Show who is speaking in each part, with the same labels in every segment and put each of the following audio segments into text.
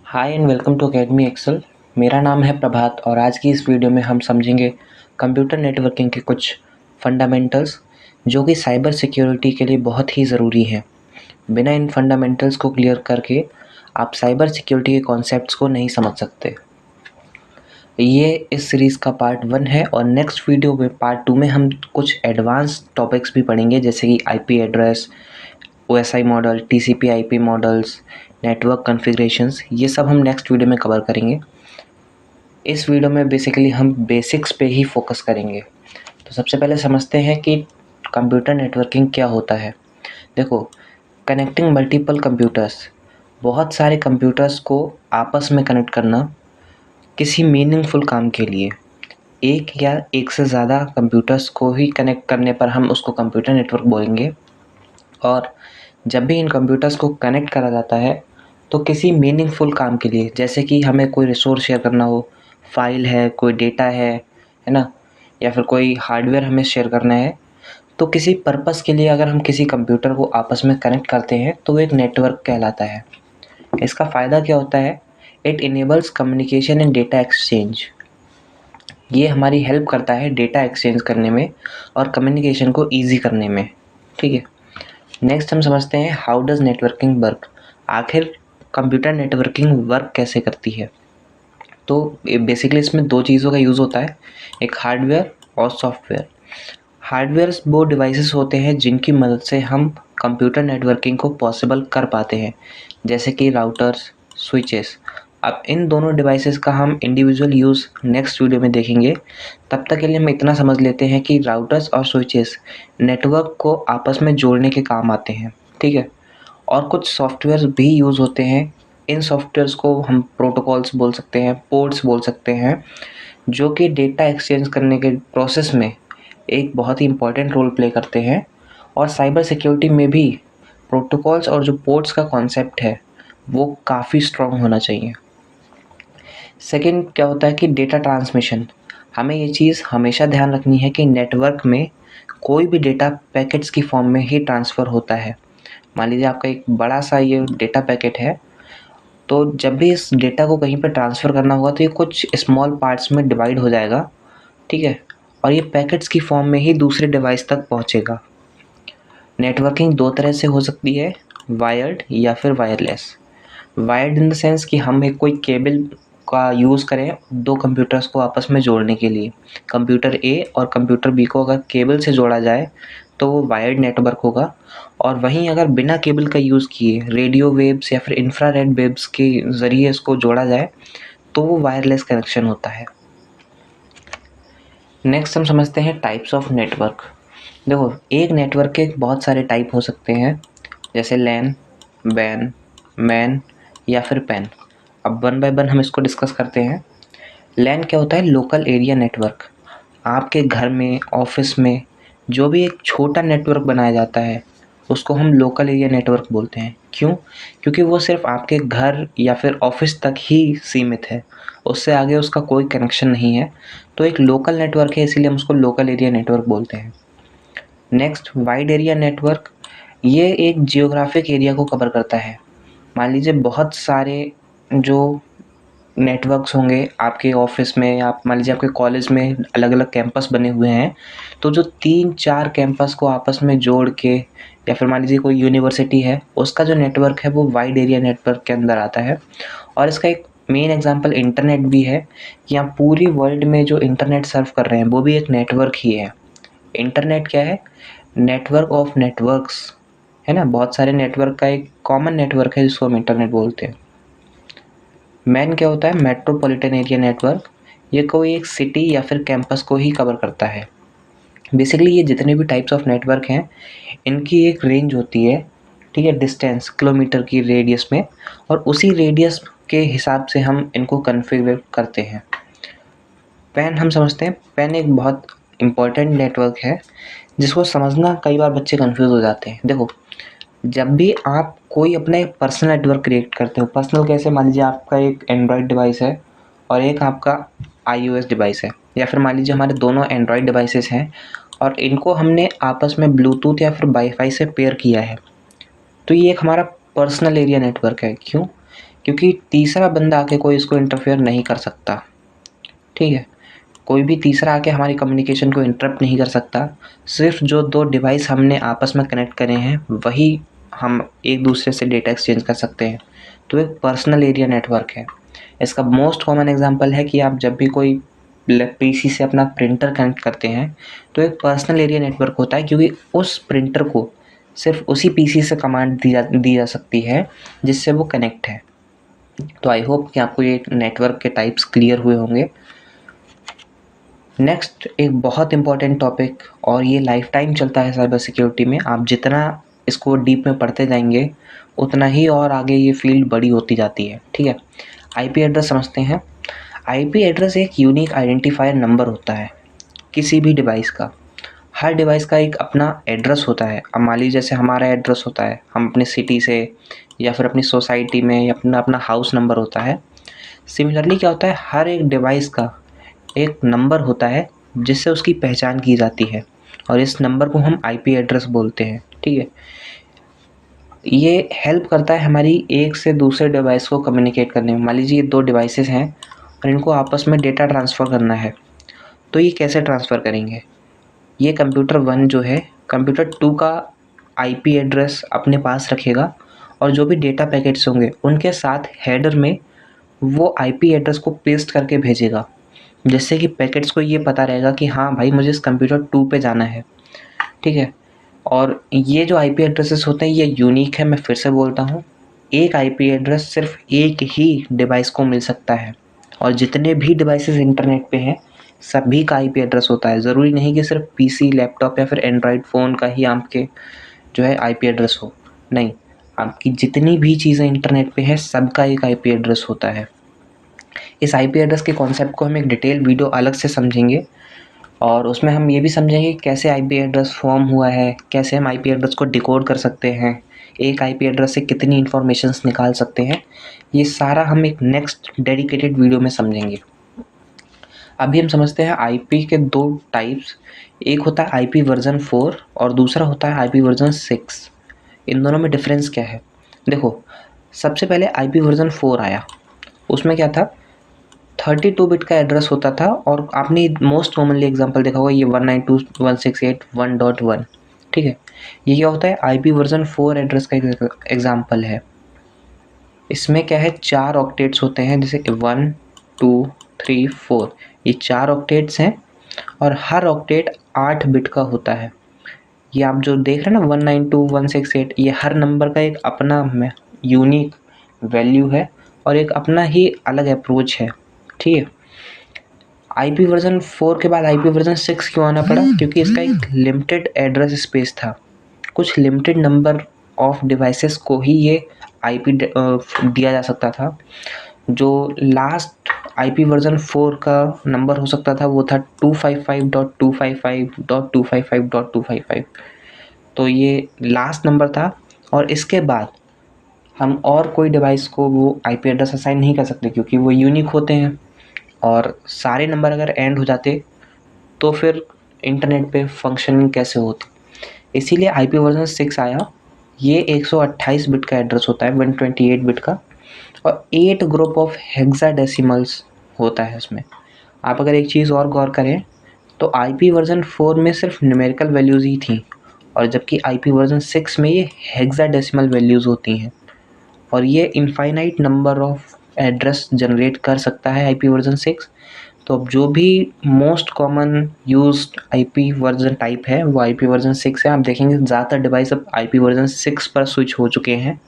Speaker 1: Hi and welcome to Academy Excel. मेरा नाम है प्रभात और आज की इस वीडियो में हम समझेंगे कंप्यूटर नेटवर्किंग के कुछ फंडामेंटल्स जो कि साइबर सिक्योरिटी के लिए बहुत ही ज़रूरी हैं। बिना इन फंडामेंटल्स को क्लियर करके आप साइबर सिक्योरिटी के कॉन्सेप्ट्स को नहीं समझ सकते। ये इस सीरीज़ का पार्ट 1 है और नेक्स्ट वीडियो में पार्ट 2 में हम कुछ एडवांस टॉपिक्स भी पढ़ेंगे, जैसे कि IP address, OSI model, TCP IP models, network configurations. ये सब हम नेक्स्ट वीडियो में कवर करेंगे। इस वीडियो में बेसिकली हम बेसिक्स पे ही फोकस करेंगे। तो सबसे पहले समझते हैं कि कंप्यूटर नेटवर्किंग क्या होता है। देखो, कनेक्टिंग मल्टीपल कंप्यूटर्स, बहुत सारे कंप्यूटर्स को आपस में कनेक्ट करना किसी मीनिंगफुल काम के लिए। एक या एक से ज़्यादा कंप्यूटर्स को ही कनेक्ट करने पर हम उसको कंप्यूटर नेटवर्क बोलेंगे। और जब भी इन कंप्यूटर्स को कनेक्ट करा जाता है तो किसी मीनिंगफुल काम के लिए, जैसे कि हमें कोई रिसोर्स शेयर करना हो, फाइल है, कोई डेटा है ना, या फिर कोई हार्डवेयर हमें शेयर करना है, तो किसी पर्पस के लिए अगर हम किसी कंप्यूटर को आपस में कनेक्ट करते हैं तो वो एक नेटवर्क कहलाता है। इसका फ़ायदा क्या होता है? It enables communication and data exchange. ये हमारी हेल्प करता है डेटा एक्सचेंज करने में और कम्युनिकेशन को ईजी करने में। ठीक है, नेक्स्ट हम समझते हैं हाउ डज़ नेटवर्किंग वर्क। आखिर कंप्यूटर नेटवर्किंग वर्क कैसे करती है। तो बेसिकली इसमें दो चीज़ों का यूज़ होता है, एक हार्डवेयर और सॉफ्टवेयर। हार्डवेयर्स वो डिवाइसेस होते हैं जिनकी मदद से हम कंप्यूटर नेटवर्किंग को पॉसिबल कर पाते हैं, जैसे कि राउटर्स, स्विचेस। अब इन दोनों डिवाइसेस का हम इंडिविजुअल यूज़ नेक्स्ट वीडियो में देखेंगे। तब तक के लिए हम इतना समझ लेते हैं कि राउटर्स और स्विचेस नेटवर्क को आपस में जोड़ने के काम आते हैं। ठीक है, और कुछ सॉफ्टवेयर भी यूज़ होते हैं। इन सॉफ्टवेयर्स को हम प्रोटोकॉल्स बोल सकते हैं, पोर्ट्स बोल सकते हैं, जो कि डेटा एक्सचेंज करने के प्रोसेस में एक बहुत ही इम्पोर्टेंट रोल प्ले करते हैं। और साइबर सिक्योरिटी में भी प्रोटोकॉल्स और जो पोर्ट्स का कॉन्सेप्ट है वो काफ़ी स्ट्रॉन्ग होना चाहिए। सेकंड क्या होता है कि डेटा ट्रांसमिशन। हमें ये चीज़ हमेशा ध्यान रखनी है कि नेटवर्क में कोई भी डेटा पैकेट्स की फॉर्म में ही ट्रांसफ़र होता है। मान लीजिए आपका एक बड़ा सा ये डेटा पैकेट है, तो जब भी इस डेटा को कहीं पे ट्रांसफ़र करना होगा तो ये कुछ स्मॉल पार्ट्स में डिवाइड हो जाएगा। ठीक है, और ये पैकेट्स की फॉर्म में ही दूसरे डिवाइस तक पहुंचेगा। नेटवर्किंग दो तरह से हो सकती है, वायर्ड या फिर wireless. Wired in the sense कि हम एक कोई केबल का यूज़ करें दो कंप्यूटर्स को आपस में जोड़ने के लिए। कंप्यूटर ए और कंप्यूटर बी को अगर केबल से जोड़ा जाए तो वो वायर्ड नेटवर्क होगा। और वहीं अगर बिना केबल का यूज़ किए रेडियो वेव्स या फिर इंफ्रारेड वेव्स के ज़रिए इसको जोड़ा जाए तो वो वायरलेस कनेक्शन होता है। नेक्स्ट हम समझते हैं टाइप्स ऑफ नेटवर्क। देखो, एक नेटवर्क के बहुत सारे टाइप हो सकते हैं, जैसे लैन, वैन, मैन या फिर पैन। अब वन बाय वन हम इसको डिस्कस करते हैं। लैन क्या होता है? Local area network. आपके घर में, ऑफिस में जो भी एक छोटा नेटवर्क बनाया जाता है उसको हम लोकल एरिया नेटवर्क बोलते हैं। क्यों? क्योंकि वो सिर्फ आपके घर या फिर ऑफिस तक ही सीमित है, उससे आगे उसका कोई कनेक्शन नहीं है। तो एक लोकल नेटवर्क है, इसीलिए हम उसको लोकल एरिया नेटवर्क बोलते हैं। Next, wide area network. ये एक जियोग्राफिक एरिया को कवर करता है। मान लीजिए बहुत सारे जो नेटवर्क्स होंगे आपके ऑफिस में, या मान लीजिए आपके कॉलेज में अलग अलग कैंपस बने हुए हैं, तो जो 3-4 कैंपस को आपस में जोड़ के, या फिर मान लीजिए कोई यूनिवर्सिटी है, उसका जो नेटवर्क है वो वाइड एरिया नेटवर्क के अंदर आता है। और इसका एक मेन एग्जांपल इंटरनेट भी है कि आप पूरी वर्ल्ड में जो इंटरनेट सर्व कर रहे हैं वो भी एक नेटवर्क ही है। इंटरनेट क्या है? नेटवर्क ऑफ नेटवर्क्स, है ना। बहुत सारे नेटवर्क का एक कॉमन नेटवर्क है जिसको हम इंटरनेट बोलते हैं। मैन क्या होता है? Metropolitan area network. ये कोई एक सिटी या फिर कैंपस को ही कवर करता है। बेसिकली ये जितने भी टाइप्स ऑफ नेटवर्क हैं इनकी एक रेंज होती है, ठीक है, डिस्टेंस किलोमीटर की रेडियस में, और उसी रेडियस के हिसाब से हम इनको कन्फिगर करते हैं। पैन हम समझते हैं। पैन एक बहुत इम्पॉर्टेंट नेटवर्क है जिसको समझना कई बार बच्चे कंफ्यूज हो जाते हैं। देखो, जब भी आप कोई अपना एक पर्सनल नेटवर्क क्रिएट करते हो, पर्सनल कैसे? मान लीजिए आपका एक एंड्रॉयड डिवाइस है और एक आपका आईओएस डिवाइस है, या फिर मान लीजिए हमारे दोनों एंड्रॉयड डिवाइसेस हैं और इनको हमने आपस में ब्लूटूथ या फिर वाईफाई से पेयर किया है, तो ये एक हमारा पर्सनल एरिया नेटवर्क है। क्यों? क्योंकि तीसरा बंदा आके कोई इसको इंटरफेयर नहीं कर सकता, ठीक है। कोई भी तीसरा आके हमारी कम्युनिकेशन को इंटरप्ट नहीं कर सकता। सिर्फ जो दो डिवाइस हमने आपस में कनेक्ट करे हैं वही हम एक दूसरे से डेटा एक्सचेंज कर सकते हैं। तो एक पर्सनल एरिया नेटवर्क है। इसका मोस्ट कॉमन एग्जांपल है कि आप जब भी कोई पीसी से अपना प्रिंटर कनेक्ट करते हैं तो एक पर्सनल एरिया नेटवर्क होता है, क्योंकि उस प्रिंटर को सिर्फ उसी पीसी से कमांड दी जा सकती है जिससे वो कनेक्ट है। तो आई होप कि आपको ये नेटवर्क के टाइप्स क्लियर हुए होंगे। नेक्स्ट एक बहुत इम्पॉर्टेंट टॉपिक, और ये लाइफ टाइम चलता है साइबर सिक्योरिटी में। आप जितना इसको डीप में पढ़ते जाएंगे उतना ही और आगे ये फील्ड बड़ी होती जाती है, ठीक है। आईपी एड्रेस समझते हैं। आईपी एड्रेस एक यूनिक आइडेंटिफायर नंबर होता है किसी भी डिवाइस का। हर डिवाइस का एक अपना एड्रेस होता है। अब मान लीजिए जैसे हमारा एड्रेस होता है, हम अपने सिटी से या फिर अपनी सोसाइटी में या अपना हाउस नंबर होता है। सिमिलरली क्या होता है, हर एक डिवाइस का एक नंबर होता है जिससे उसकी पहचान की जाती है, और इस नंबर को हम आईपी एड्रेस बोलते हैं, ठीक है। ये हेल्प करता है हमारी एक से दूसरे डिवाइस को कम्युनिकेट करने में। मान लीजिए दो डिवाइसेस हैं और इनको आपस में डेटा ट्रांसफ़र करना है, तो ये कैसे ट्रांसफ़र करेंगे। ये कंप्यूटर 1 जो है कंप्यूटर 2 का आईपी एड्रेस अपने पास रखेगा, और जो भी डेटा पैकेट्स होंगे उनके साथ हेडर में वो आईपी एड्रेस को पेस्ट करके भेजेगा, जिससे कि पैकेट्स को ये पता रहेगा कि हाँ भाई मुझे इस कंप्यूटर 2 पे जाना है, ठीक है। और ये जो आईपी एड्रेसेस होते हैं ये यूनिक है। मैं फिर से बोलता हूँ, एक आईपी एड्रेस सिर्फ एक ही डिवाइस को मिल सकता है, और जितने भी डिवाइसेस इंटरनेट पे हैं सभी का आईपी एड्रेस होता है। ज़रूरी नहीं कि सिर्फ पीसी, लैपटॉप या फिर एंड्रॉयड फ़ोन का ही आपके जो है आईपी एड्रेस हो, नहीं, आपकी जितनी भी चीज़ें इंटरनेट पे हैं सबका एक आईपी एड्रेस होता है। इस आईपी एड्रेस के कॉन्सेप्ट को हम एक डिटेल वीडियो अलग से समझेंगे, और उसमें हम ये भी समझेंगे कैसे आईपी एड्रेस फॉर्म हुआ है, कैसे हम आईपी एड्रेस को डिकोड कर सकते हैं, एक आईपी एड्रेस से कितनी इन्फॉर्मेशंस निकाल सकते हैं। ये सारा हम एक नेक्स्ट डेडिकेटेड वीडियो में समझेंगे। अभी हम समझते हैं आईपी के दो टाइप्स। एक होता है आईपी वर्जन 4 और दूसरा होता है आईपी वर्जन 6। इन दोनों में डिफरेंस क्या है, देखो। सबसे पहले आईपी वर्जन 4 आया, उसमें क्या था, 32 बिट का एड्रेस होता था, और आपने मोस्ट कॉमनली एग्जांपल देखा होगा ये 192.168.1.1, ठीक है। ये क्या होता है, आईपी वर्जन 4 एड्रेस का एग्जांपल है। इसमें क्या है, 4 ऑक्टेट्स होते हैं, जैसे 1 2 3 4, ये 4 ऑक्टेट्स हैं, और हर ऑक्टेट 8 बिट का होता है। ये आप जो देख रहे हैं ना 192.168, ये हर नंबर का एक अपना यूनिक वैल्यू है और एक अपना ही अलग अप्रोच है, ठीक है। आईपी वर्जन 4 के बाद आईपी वर्जन 6 क्यों आना पड़ा, क्योंकि इसका एक लिमिटेड एड्रेस स्पेस था। कुछ लिमिटेड नंबर ऑफ डिवाइसेस को ही ये आईपी दिया जा सकता था। जो लास्ट आईपी वर्जन 4 का नंबर हो सकता था वो था 255.255.255.255, तो ये लास्ट नंबर था। और इसके बाद हम और कोई डिवाइस को वो आईपी एड्रेस असाइन नहीं कर सकते, क्योंकि वो यूनिक होते हैं, और सारे नंबर अगर एंड हो जाते तो फिर इंटरनेट पे फंक्शनिंग कैसे होती। इसीलिए आईपी वर्जन 6 आया। ये 128 बिट का एड्रेस होता है, 128 बिट का, और 8 ग्रुप ऑफ हेक्साडेसिमल्स होता है इसमें। आप अगर एक चीज़ और गौर करें तो आईपी वर्जन 4 में सिर्फ न्यूमेरिकल वैल्यूज़ ही थी, और जबकि आईपी वर्जन 6 में ये हेक्साडेसिमल वैल्यूज़ होती हैं, और ये infinite number of address generate कर सकता है आईपी वर्जन 6। तो अब जो भी most common used IP version type है वो आईपी वर्जन 6 है। आप देखेंगे ज़्यादातर डिवाइस अब आईपी वर्जन 6 पर स्विच हो चुके हैं।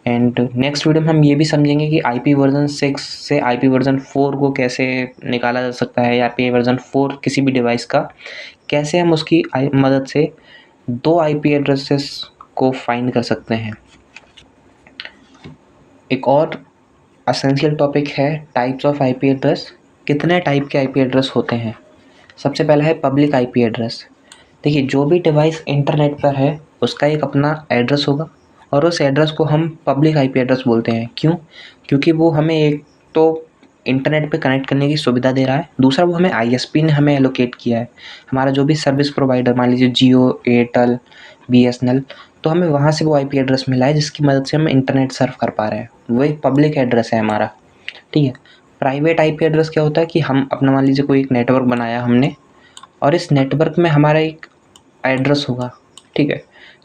Speaker 1: एंड नेक्स्ट वीडियो में हम ये भी समझेंगे कि आईपी वर्जन 6 से आईपी वर्जन 4 को कैसे निकाला जा सकता है, या आईपी वर्जन 4 किसी भी डिवाइस का कैसे हम उसकी मदद से दो आईपी एड्रेसेस को फाइंड कर सकते हैं। एक और एसेंशियल टॉपिक है टाइप्स ऑफ आईपी एड्रेस। कितने टाइप के आईपी एड्रेस होते हैं। सबसे पहला है पब्लिक आईपी एड्रेस। देखिए जो भी डिवाइस इंटरनेट पर है उसका एक अपना एड्रेस होगा, और उस एड्रेस को हम पब्लिक आईपी एड्रेस बोलते हैं। क्यों, क्योंकि वो हमें एक तो इंटरनेट पे कनेक्ट करने की सुविधा दे रहा है, दूसरा वो हमें आईएसपी ने हमें एलोकेट किया है। हमारा जो भी सर्विस प्रोवाइडर, मान लीजिए जियो, एयरटेल, बीएसएनएल, तो हमें वहाँ से वो आईपी एड्रेस मिला है जिसकी मदद से हम इंटरनेट सर्फ कर पा रहे हैं, वो एक पब्लिक एड्रेस है हमारा, ठीक है। प्राइवेट आईपी एड्रेस क्या होता है कि हम अपना मान लीजिए कोई एक नेटवर्क बनाया हमने और इस नेटवर्क में हमारा एक एड्रेस होगा, ठीक है,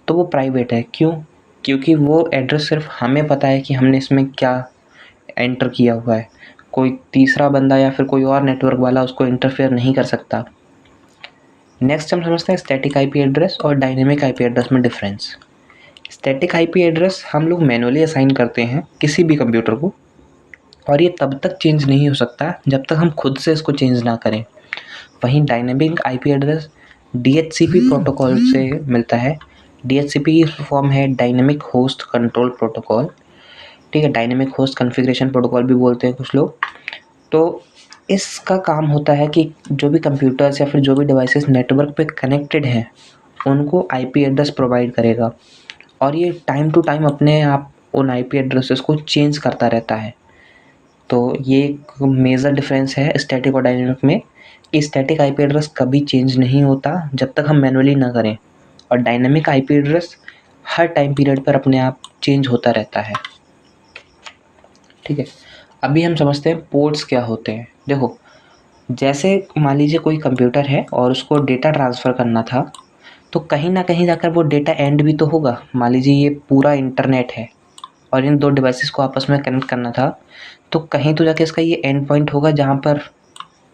Speaker 1: तो वो प्राइवेट है। क्यों? क्योंकि वो एड्रेस सिर्फ हमें पता है कि हमने इसमें क्या एंटर किया हुआ है, कोई तीसरा बंदा या फिर कोई और नेटवर्क वाला उसको इंटरफेयर नहीं कर सकता। नेक्स्ट हम समझते हैं स्टैटिक आईपी एड्रेस और डायनेमिक आईपी एड्रेस में डिफरेंस। स्टैटिक आईपी एड्रेस हम लोग मैनुअली असाइन करते हैं किसी भी कंप्यूटर को, और ये तब तक चेंज नहीं हो सकता जब तक हम खुद से इसको चेंज ना करें। वहीं dynamic IP address DHCP protocol से मिलता है। DHCP की फॉर्म है डायनेमिक होस्ट कंट्रोल प्रोटोकॉल, ठीक है, डायनेमिक होस्ट कॉन्फ़िगरेशन प्रोटोकॉल भी बोलते हैं कुछ लोग। तो इसका काम होता है कि जो भी कंप्यूटर्स या फिर जो भी डिवाइसेस नेटवर्क पे कनेक्टेड हैं उनको आईपी एड्रेस प्रोवाइड करेगा, और ये टाइम टू टाइम अपने आप उन आईपी एड्रेसेस को चेंज करता रहता है। तो ये एक मेजर डिफरेंस है स्टैटिक और डायनेमिक में, कि स्टैटिक आईपी एड्रेस कभी चेंज नहीं होता जब तक हम मैनुअली ना करें, और डायनेमिक आईपी एड्रेस हर टाइम पीरियड पर अपने आप चेंज होता रहता है, ठीक है। अभी हम समझते हैं पोर्ट्स क्या होते हैं। देखो, जैसे मान लीजिए कोई कंप्यूटर है और उसको डेटा ट्रांसफ़र करना था, तो कहीं ना कहीं जाकर वो डेटा एंड भी तो होगा। मान लीजिए ये पूरा इंटरनेट है और इन दो डिवाइसेस को आपस में कनेक्ट करना था, तो कहीं तो जाके इसका ये एंड पॉइंट होगा जहाँ पर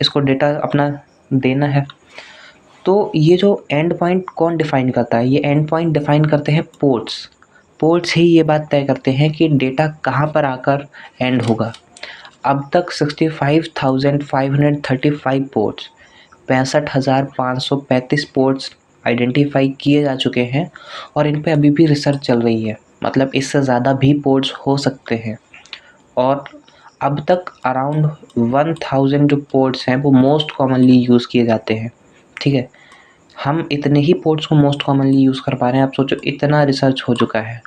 Speaker 1: इसको डेटा अपना देना है। तो ये जो एंड पॉइंट कौन डिफ़ाइन करता है? ये एंड पॉइंट डिफ़ाइन करते हैं पोर्ट्स। पोर्ट्स ही ये बात तय करते हैं कि डेटा कहाँ पर आकर एंड होगा। अब तक 65,535 पोर्ट्स, 65,535 पोर्ट्स आइडेंटिफाई किए जा चुके हैं, और इन पे अभी भी रिसर्च चल रही है। मतलब इससे ज़्यादा भी पोर्ट्स हो सकते हैं। और अब तक अराउंड 1000 जो पोर्ट्स हैं वो मोस्ट कॉमनली यूज़ किए जाते हैं, ठीक है। हम इतने ही पोर्ट्स को मोस्ट कॉमनली यूज़ कर पा रहे हैं। आप सोचो, इतना रिसर्च हो चुका है।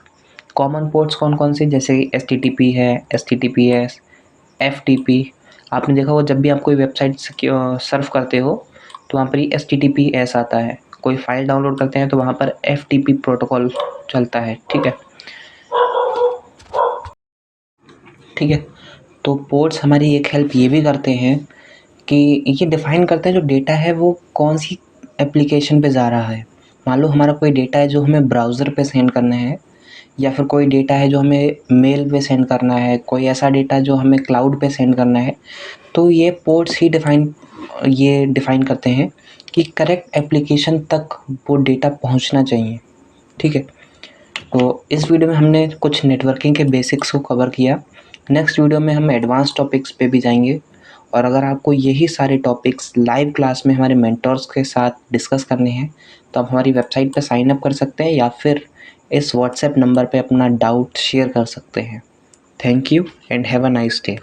Speaker 1: कॉमन पोर्ट्स कौन कौन से? जैसे HTTP है, HTTPS, FTP। आपने देखा होगा जब भी आप कोई वेबसाइट सर्फ करते हो तो वहाँ पर ही HTTPS आता है। कोई फाइल डाउनलोड करते हैं तो वहाँ पर FTP प्रोटोकॉल चलता है, ठीक है, ठीक है। तो पोर्ट्स हमारी एक हेल्प ये भी करते हैं कि ये डिफ़ाइन करते हैं जो डेटा है वो कौन सी एप्लीकेशन पे जा रहा है। मान लो हमारा कोई डेटा है जो हमें ब्राउज़र पे सेंड करना है, या फिर कोई डेटा है जो हमें मेल पे सेंड करना है, कोई ऐसा डेटा जो हमें क्लाउड पे सेंड करना है, तो ये पोर्ट्स ही डिफ़ाइन करते हैं कि करेक्ट एप्लीकेशन तक वो डेटा पहुंचना चाहिए, ठीक है। तो इस वीडियो में हमने कुछ नेटवर्किंग के बेसिक्स को कवर किया। नेक्स्ट वीडियो में हम एडवांस टॉपिक्स पे भी जाएंगे, और अगर आपको यही सारे टॉपिक्स लाइव क्लास में हमारे मेंटर्स के साथ डिस्कस करने हैं तो आप हमारी वेबसाइट पर साइन अप कर सकते हैं, या फिर इस व्हाट्सएप नंबर पे अपना डाउट शेयर कर सकते हैं। Thank you and have a nice day.